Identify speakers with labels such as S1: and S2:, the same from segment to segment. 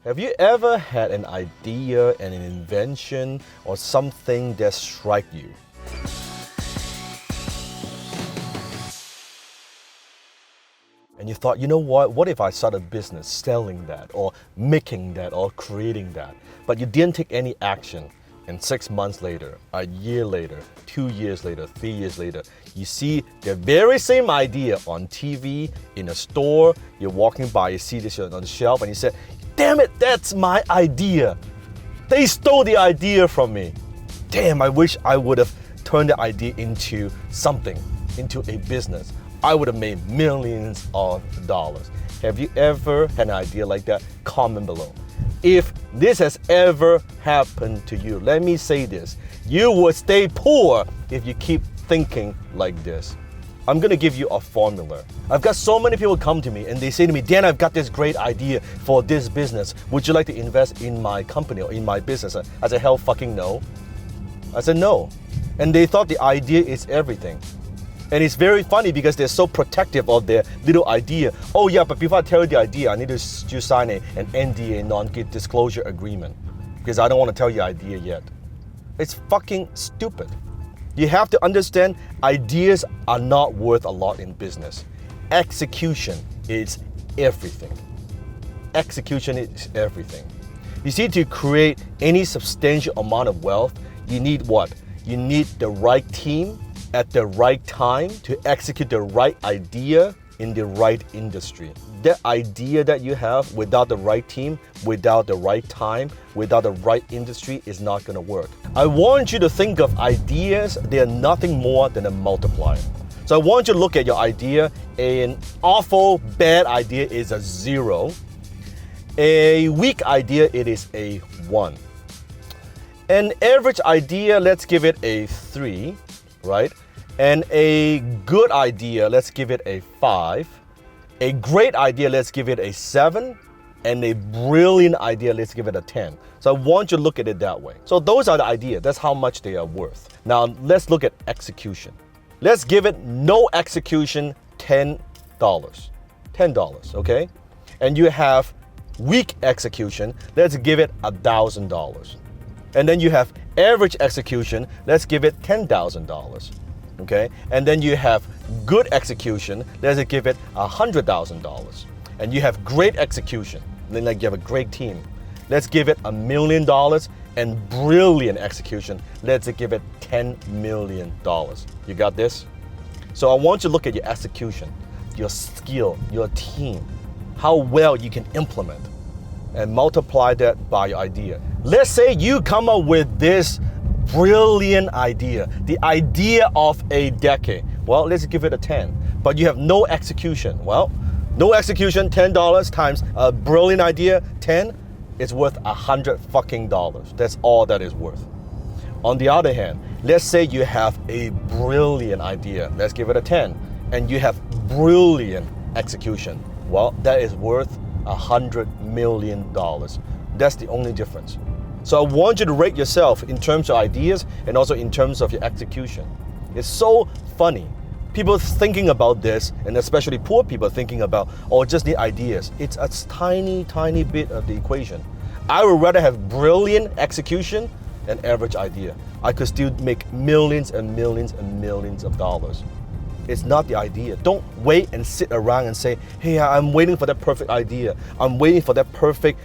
S1: Have you ever had an idea and an invention or something that struck you? And you thought, you know what if I start a business selling that or making that or creating that? But you didn't take any action. And 6 months later, a year later, 2 years later, 3 years later, you see the very same idea on TV, in a store, you're walking by, you see this on the shelf and you say, damn it, that's my idea. They stole the idea from me. Damn, I wish I would have turned the idea into something, into a business. I would have made millions of dollars. Have you ever had an idea like that? Comment below. If this has ever happened to you, let me say this. You will stay poor if you keep thinking like this. I'm gonna give you a formula. I've got so many people come to me and they say to me, Dan, I've got this great idea for this business. Would you like to invest in my company or in my business? I said, hell fucking no. I said, no. And they thought the idea is everything. And it's very funny because they're so protective of their little idea. Oh yeah, but before I tell you the idea, I need to sign an NDA, non-disclosure agreement, because I don't want to tell you the idea yet. It's fucking stupid. You have to understand, ideas are not worth a lot in business. Execution is everything. Execution is everything. You see, to create any substantial amount of wealth, you need what? You need the right team at the right time to execute the right idea in the right industry. That idea that you have without the right team, without the right time, without the right industry is not going to work. I want you to think of ideas, they are nothing more than a multiplier. So I want you to look at your idea. An awful bad idea is a 0. A weak idea, it is a 1. An average idea, let's give it a 3. Right? And a good idea, let's give it a 5. A great idea, let's give it a 7. And a brilliant idea, let's give it a 10. So I want you to look at it that way. So those are the ideas. That's how much they are worth. Now let's look at execution. Let's give it no execution, $10. $10, okay? And you have weak execution, let's give it $1,000. And then you have average execution, let's give it $10,000, okay? And then you have good execution, let's give it $100,000. And you have great execution, then like you have a great team, let's give it $1 million. And brilliant execution, let's give it $10 million. You got this? So I want you to look at your execution, your skill, your team, how well you can implement, and multiply that by your idea. Let's say you come up with this brilliant idea, the idea of a decade. Well, let's give it a 10, but you have no execution. Well, no execution, $10 times a brilliant idea, 10, it's worth $100 fucking dollars. That's all that is worth. On the other hand, let's say you have a brilliant idea. Let's give it a 10, and you have brilliant execution. Well, that is worth $100 million. That's the only difference. So I want you to rate yourself in terms of ideas and also in terms of your execution. It's so funny. People thinking about this, and especially poor people thinking about, oh, just need ideas. It's a tiny, tiny bit of the equation. I would rather have brilliant execution than average idea. I could still make millions and millions and millions of dollars. It's not the idea. Don't wait and sit around and say, hey, I'm waiting for that perfect idea. I'm waiting for that perfect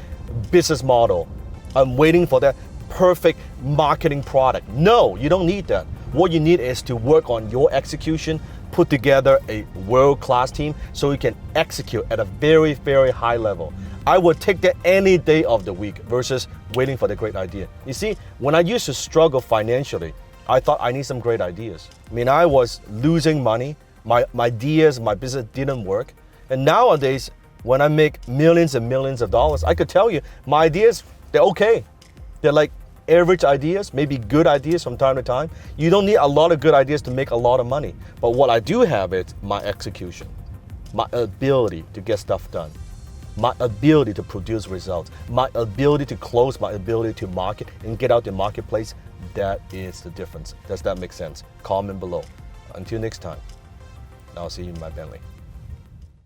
S1: business model. I'm waiting for that perfect marketing product. No, you don't need that. What you need is to work on your execution, put together a world-class team so you can execute at a very, very high level. I would take that any day of the week versus waiting for the great idea. You see, when I used to struggle financially, I thought I need some great ideas. I mean, I was losing money. My ideas, my business didn't work. And nowadays, when I make millions and millions of dollars, I could tell you, my ideas, they're okay. They're like average ideas, maybe good ideas from time to time. You don't need a lot of good ideas to make a lot of money. But what I do have is my execution, my ability to get stuff done, my ability to produce results, my ability to close, my ability to market and get out the marketplace. That is the difference. Does that make sense? Comment below. Until next time, I'll see you in my Bentley.